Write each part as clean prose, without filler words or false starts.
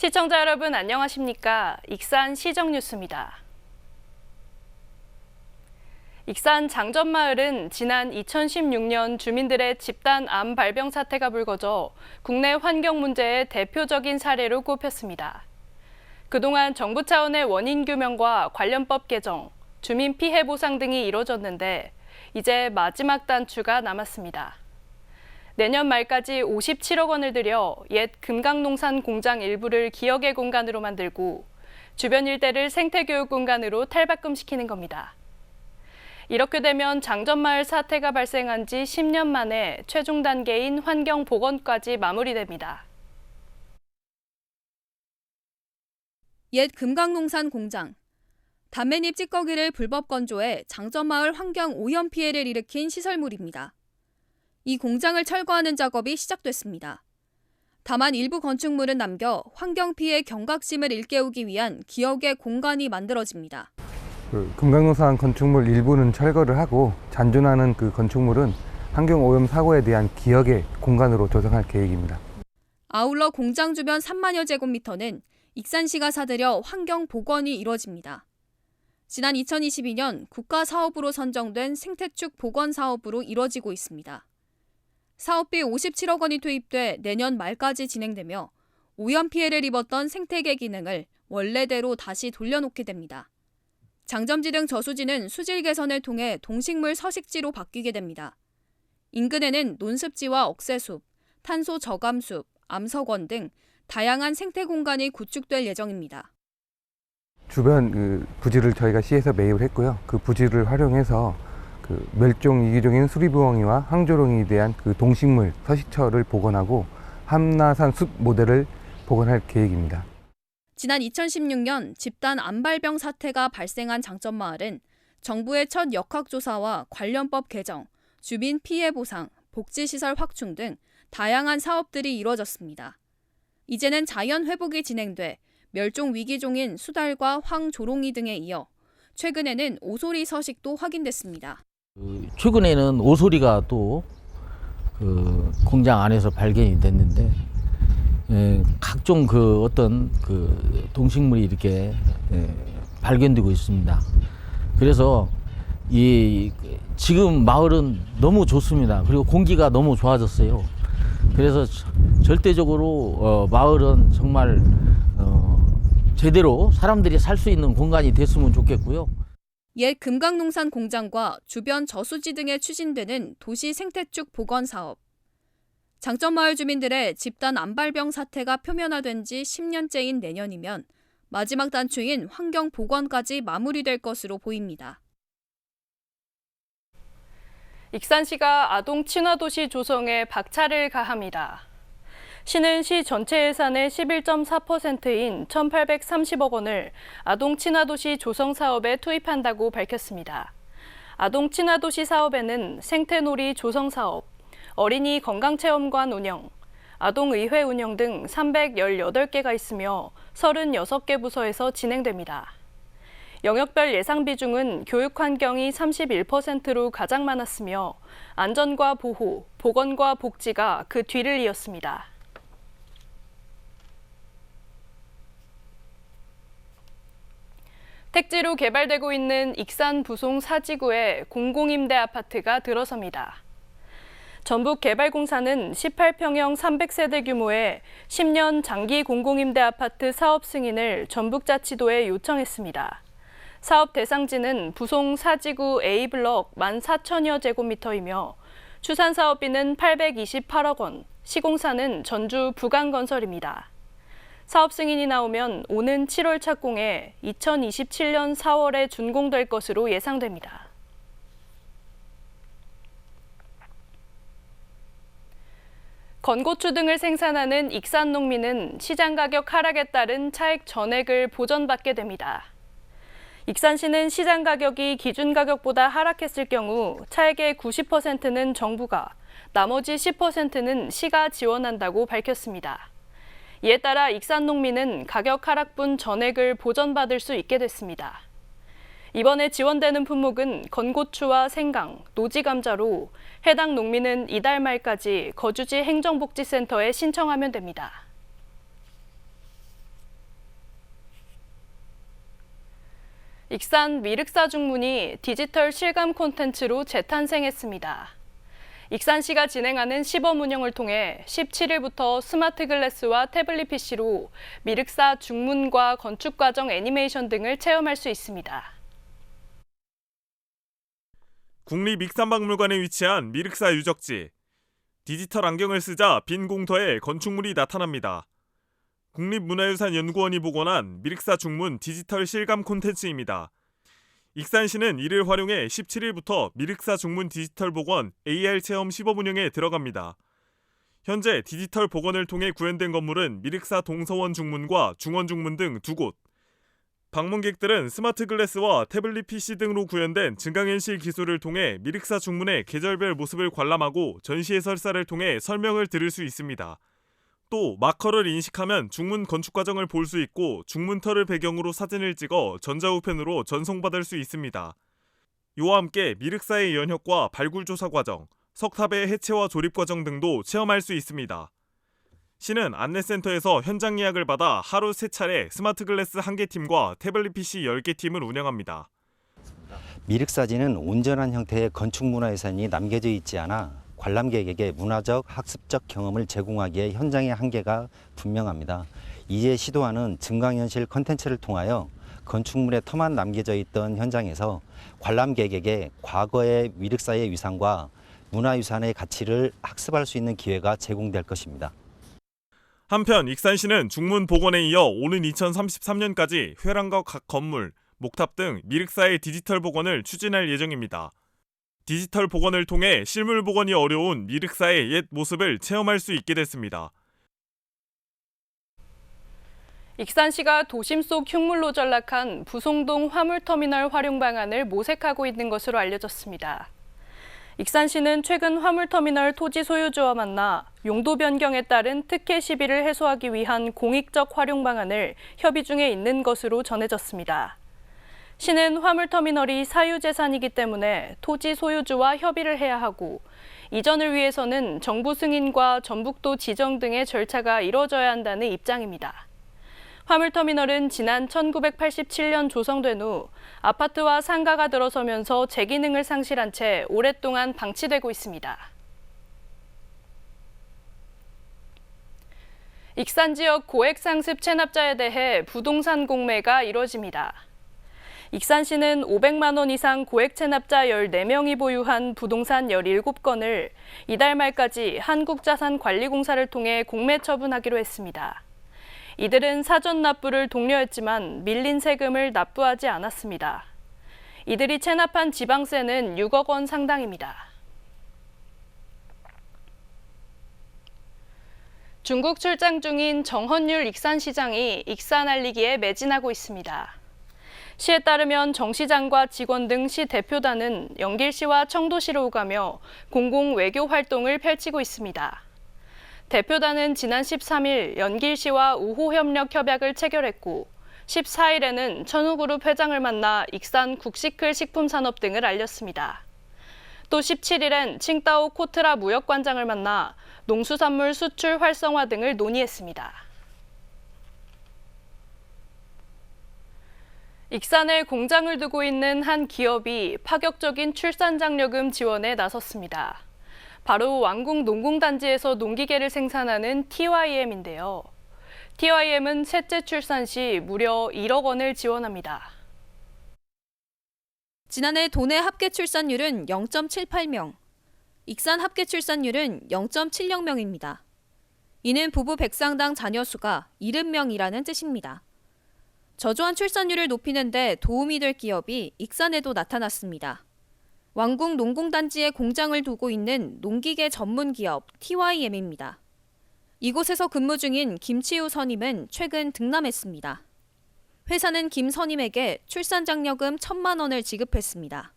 시청자 여러분 안녕하십니까? 익산 시정뉴스입니다. 익산 장전마을은 지난 2016년 주민들의 집단 암 발병 사태가 불거져 국내 환경 문제의 대표적인 사례로 꼽혔습니다. 그동안 정부 차원의 원인 규명과 관련법 개정, 주민 피해 보상 등이 이뤄졌는데 이제 마지막 단추가 남았습니다. 내년 말까지 57억 원을 들여 옛 금강농산 공장 일부를 기억의 공간으로 만들고 주변 일대를 생태교육 공간으로 탈바꿈시키는 겁니다. 이렇게 되면 장전마을 사태가 발생한 지 10년 만에 최종 단계인 환경 복원까지 마무리됩니다. 옛 금강농산 공장. 담뱃잎 찌꺼기를 불법 건조해 장전마을 환경 오염 피해를 일으킨 시설물입니다. 이 공장을 철거하는 작업이 시작됐습니다. 다만 일부 건축물은 남겨 환경 피해 경각심을 일깨우기 위한 기억의 공간이 만들어집니다. 금강농산 건축물 일부는 철거를 하고 잔존하는 그 건축물은 환경 오염 사고에 대한 기억의 공간으로 조성할 계획입니다. 아울러 공장 주변 3만여 제곱미터는 익산시가 사들여 환경 복원이 이뤄집니다. 지난 2022년 국가사업으로 선정된 생태축 복원 사업으로 이뤄지고 있습니다. 사업비 57억 원이 투입돼 내년 말까지 진행되며 오염 피해를 입었던 생태계 기능을 원래대로 다시 돌려놓게 됩니다. 장점지 등 저수지는 수질 개선을 통해 동식물 서식지로 바뀌게 됩니다. 인근에는 논습지와 억새숲, 탄소 저감숲, 암석원 등 다양한 생태 공간이 구축될 예정입니다. 주변 부지를 저희가 시에서 매입을 했고요. 그 부지를 활용해서 멸종 위기종인 수리부엉이와 항조롱이에 대한 동식물 서식처를 복원하고 함나산 숲 모델을 복원할 계획입니다. 지난 2016년 집단 암발병 사태가 발생한 장전마을은 정부의 첫 역학조사와 관련법 개정, 주민 피해 보상, 복지시설 확충 등 다양한 사업들이 이뤄졌습니다. 이제는 자연 회복이 진행돼 멸종 위기종인 수달과 황조롱이 등에 이어 최근에는 오소리 서식도 확인됐습니다. 최근에는 오소리가 또 공장 안에서 발견이 됐는데 각종 어떤 동식물이 이렇게 발견되고 있습니다. 그래서 지금 마을은 너무 좋습니다. 그리고 공기가 너무 좋아졌어요. 그래서 절대적으로 마을은 정말 제대로 사람들이 살 수 있는 공간이 됐으면 좋겠고요. 옛 금강농산 공장과 주변 저수지 등에 추진되는 도시 생태축 복원 사업. 장전마을 주민들의 집단 암발병 사태가 표면화된 지 10년째인 내년이면 마지막 단추인 환경 복원까지 마무리될 것으로 보입니다. 익산시가 아동 친화도시 조성에 박차를 가합니다. 시는 시 전체 예산의 11.4%인 1,830억 원을 아동 친화도시 조성 사업에 투입한다고 밝혔습니다. 아동 친화도시 사업에는 생태놀이 조성 사업, 어린이 건강체험관 운영, 아동의회 운영 등 318개가 있으며 36개 부서에서 진행됩니다. 영역별 예상 비중은 교육 환경이 31%로 가장 많았으며 안전과 보호, 보건과 복지가 그 뒤를 이었습니다. 택지로 개발되고 있는 익산 부송 사지구에 공공임대 아파트가 들어섭니다. 전북개발공사는 18평형 300세대 규모의 10년 장기 공공임대 아파트 사업 승인을 전북자치도에 요청했습니다. 사업 대상지는 부송 사지구 A블럭 14,000여 제곱미터이며 추산 사업비는 828억 원, 시공사는 전주 부강건설입니다. 사업 승인이 나오면 오는 7월 착공해 2027년 4월에 준공될 것으로 예상됩니다. 건고추 등을 생산하는 익산 농민은 시장 가격 하락에 따른 차액 전액을 보전받게 됩니다. 익산시는 시장 가격이 기준 가격보다 하락했을 경우 차액의 90%는 정부가, 나머지 10%는 시가 지원한다고 밝혔습니다. 이에 따라 익산 농민은 가격 하락분 전액을 보전받을 수 있게 됐습니다. 이번에 지원되는 품목은 건고추와 생강, 노지감자로 해당 농민은 이달 말까지 거주지 행정복지센터에 신청하면 됩니다. 익산 미륵사 중문이 디지털 실감 콘텐츠로 재탄생했습니다. 익산시가 진행하는 시범 운영을 통해 17일부터 스마트 글래스와 태블릿 PC로 미륵사 중문과 건축 과정 애니메이션 등을 체험할 수 있습니다. 국립익산박물관에 위치한 미륵사 유적지. 디지털 안경을 쓰자 빈 공터에 건축물이 나타납니다. 국립문화유산연구원이 복원한 미륵사 중문 디지털 실감 콘텐츠입니다. 익산시는 이를 활용해 17일부터 미륵사 중문 디지털 복원 AR 체험 시범 운영에 들어갑니다. 현재 디지털 복원을 통해 구현된 건물은 미륵사 동서원 중문과 중원 중문 등 2곳. 방문객들은 스마트 글래스와 태블릿 PC 등으로 구현된 증강현실 기술을 통해 미륵사 중문의 계절별 모습을 관람하고 전시 해설사를 통해 설명을 들을 수 있습니다. 또 마커를 인식하면 중문 건축 과정을 볼 수 있고 중문터를 배경으로 사진을 찍어 전자우편으로 전송받을 수 있습니다. 이와 함께 미륵사의 연혁과 발굴조사 과정, 석탑의 해체와 조립 과정 등도 체험할 수 있습니다. 시는 안내센터에서 현장 예약을 받아 하루 3차례 스마트 글래스 1개 팀과 태블릿 PC 10개 팀을 운영합니다. 미륵사진은 온전한 형태의 건축문화유산이 남겨져 있지 않아 관람객에게 문화적, 학습적 경험을 제공하기에 현장의 한계가 분명합니다. 이에 시도하는 증강현실 콘텐츠를 통하여 건축물의 터만 남겨져 있던 현장에서 관람객에게 과거의 미륵사의 위상과 문화유산의 가치를 학습할 수 있는 기회가 제공될 것입니다. 한편 익산시는 중문 복원에 이어 오는 2033년까지 회랑과 각 건물, 목탑 등 미륵사의 디지털 복원을 추진할 예정입니다. 디지털 복원을 통해 실물 복원이 어려운 미륵사의 옛 모습을 체험할 수 있게 됐습니다. 익산시가 도심 속 흉물로 전락한 부송동 화물터미널 활용 방안을 모색하고 있는 것으로 알려졌습니다. 익산시는 최근 화물터미널 토지 소유주와 만나 용도 변경에 따른 특혜 시비를 해소하기 위한 공익적 활용 방안을 협의 중에 있는 것으로 전해졌습니다. 시는 화물터미널이 사유재산이기 때문에 토지 소유주와 협의를 해야 하고 이전을 위해서는 정부 승인과 전북도 지정 등의 절차가 이뤄져야 한다는 입장입니다. 화물터미널은 지난 1987년 조성된 후 아파트와 상가가 들어서면서 제 기능을 상실한 채 오랫동안 방치되고 있습니다. 익산 지역 고액 상습 체납자에 대해 부동산 공매가 이뤄집니다. 익산시는 500만 원 이상 고액 체납자 14명이 보유한 부동산 17건을 이달 말까지 한국자산관리공사를 통해 공매 처분하기로 했습니다. 이들은 사전 납부를 독려했지만 밀린 세금을 납부하지 않았습니다. 이들이 체납한 지방세는 6억 원 상당입니다. 중국 출장 중인 정헌율 익산시장이 익산 알리기에 매진하고 있습니다. 시에 따르면 정 시장과 직원 등 시 대표단은 연길시와 청도시로 오가며 공공 외교 활동을 펼치고 있습니다. 대표단은 지난 13일 연길시와 우호협력 협약을 체결했고 14일에는 천우그룹 회장을 만나 익산 국시클 식품산업 등을 알렸습니다. 또 17일엔 칭따오 코트라 무역관장을 만나 농수산물 수출 활성화 등을 논의했습니다. 익산에 공장을 두고 있는 한 기업이 파격적인 출산장려금 지원에 나섰습니다. 바로 왕궁 농공단지에서 농기계를 생산하는 TYM인데요. TYM은 셋째 출산 시 무려 1억 원을 지원합니다. 지난해 도내 합계 출산율은 0.78명, 익산 합계 출산율은 0.70명입니다. 이는 부부 백상당 자녀 수가 70명이라는 뜻입니다. 저조한 출산율을 높이는 데 도움이 될 기업이 익산에도 나타났습니다. 왕궁 농공단지에 공장을 두고 있는 농기계 전문 기업 TYM입니다. 이곳에서 근무 중인 김치우 선임은 최근 등남했습니다. 회사는 김 선임에게 출산장려금 1,000만 원을 지급했습니다.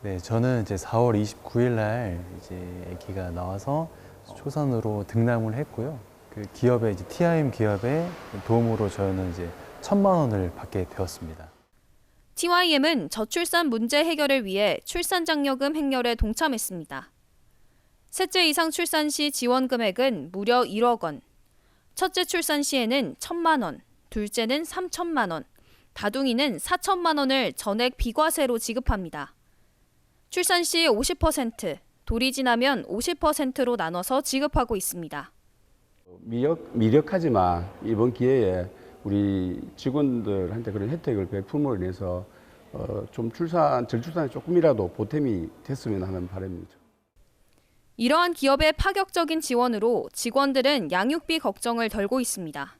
네, 저는 이제 4월 29일 날 이제 아기가 나와서 초선으로 등남을 했고요. 그 기업의 이제 TIM 기업의 도움으로 저는 이제 1,000만 원을 받게 되었습니다. TYM은 저출산 문제 해결을 위해 출산장려금 행렬에 동참했습니다. 셋째 이상 출산 시 지원 금액은 무려 1억 원, 첫째 출산 시에는 1,000만 원, 둘째는 3,000만 원, 다둥이는 4천만 원을 전액 비과세로 지급합니다. 출산 시 50%, 돌이 지나면 50%로 나눠서 지급하고 있습니다. 미력하지만 이번 기회에 우리 직원들한테 그런 혜택을 베품으로 인해서 좀 저출산에 조금이라도 보탬이 됐으면 하는 바람입니다. 이러한 기업의 파격적인 지원으로 직원들은 양육비 걱정을 덜고 있습니다.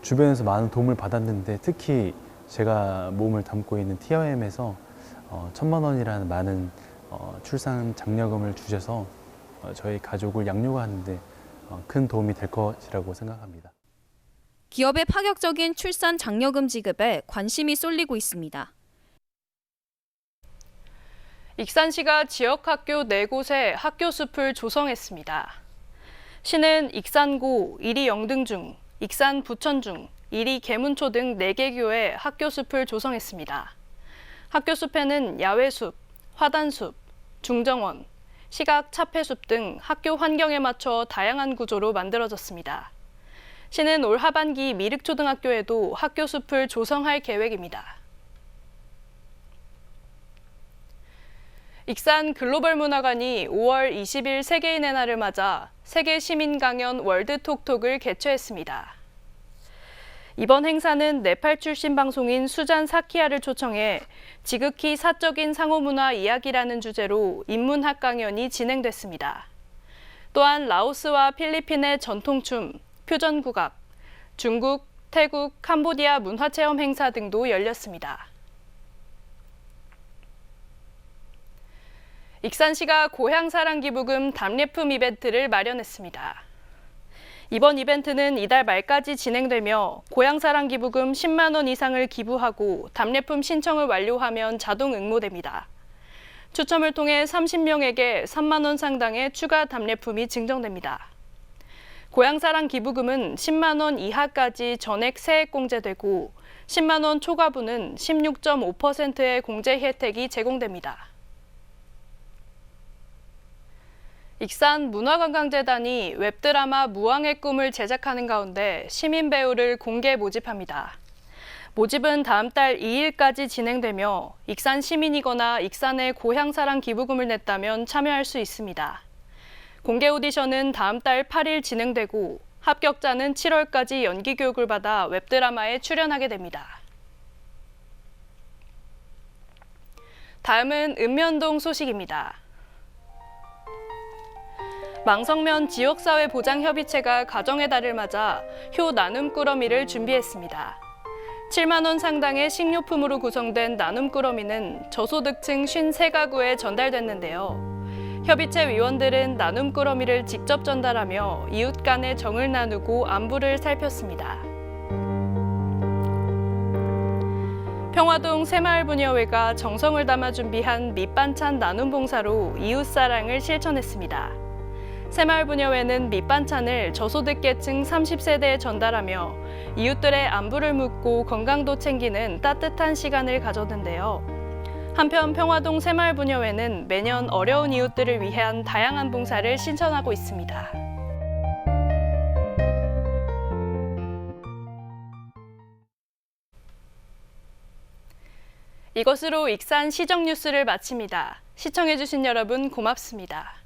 주변에서 많은 도움을 받았는데 특히 제가 몸을 담고 있는 TIM에서 1,000만 원이라는 많은 출산 장려금을 주셔서 저희 가족을 양육하는데 큰 도움이 될 것이라고 생각합니다. 기업의 파격적인 출산 장려금 지급에 관심이 쏠리고 있습니다. 익산시가 지역학교 4곳에 학교 숲을 조성했습니다. 시는 익산고, 이리 영등중, 익산 부천중, 이리 계문초 등 4개 교에 학교 숲을 조성했습니다. 학교 숲에는 야외숲, 화단숲, 중정원, 시각 차폐숲 등 학교 환경에 맞춰 다양한 구조로 만들어졌습니다. 시는 올 하반기 미륵초등학교에도 학교 숲을 조성할 계획입니다. 익산 글로벌 문화관이 5월 20일 세계인의 날을 맞아 세계 시민 강연 월드톡톡을 개최했습니다. 이번 행사는 네팔 출신 방송인 수잔 사키아를 초청해 지극히 사적인 상호문화 이야기라는 주제로 인문학 강연이 진행됐습니다. 또한 라오스와 필리핀의 전통춤, 표전국악, 중국, 태국, 캄보디아 문화체험 행사 등도 열렸습니다. 익산시가 고향사랑기부금 답례품 이벤트를 마련했습니다. 이번 이벤트는 이달 말까지 진행되며 고향사랑기부금 10만 원 이상을 기부하고 답례품 신청을 완료하면 자동 응모됩니다. 추첨을 통해 30명에게 3만 원 상당의 추가 답례품이 증정됩니다. 고향사랑기부금은 10만 원 이하까지 전액 세액 공제되고 10만 원 초과분은 16.5%의 공제 혜택이 제공됩니다. 익산 문화관광재단이 웹드라마 무왕의 꿈을 제작하는 가운데 시민 배우를 공개 모집합니다. 모집은 다음 달 2일까지 진행되며 익산 시민이거나 익산에 고향사랑 기부금을 냈다면 참여할 수 있습니다. 공개 오디션은 다음 달 8일 진행되고 합격자는 7월까지 연기 교육을 받아 웹드라마에 출연하게 됩니다. 다음은 읍면동 소식입니다. 망성면 지역사회보장협의체가 가정의 달을 맞아 효 나눔 꾸러미를 준비했습니다. 7만 원 상당의 식료품으로 구성된 나눔 꾸러미는 저소득층 53가구에 전달됐는데요. 협의체 위원들은 나눔 꾸러미를 직접 전달하며 이웃 간의 정을 나누고 안부를 살폈습니다. 평화동 새마을부녀회가 정성을 담아 준비한 밑반찬 나눔 봉사로 이웃 사랑을 실천했습니다. 새마을부녀회는 밑반찬을 저소득계층 30세대에 전달하며 이웃들의 안부를 묻고 건강도 챙기는 따뜻한 시간을 가졌는데요. 한편 평화동 새마을부녀회는 매년 어려운 이웃들을 위한 다양한 봉사를 실천하고 있습니다. 이것으로 익산 시정 뉴스를 마칩니다. 시청해주신 여러분 고맙습니다.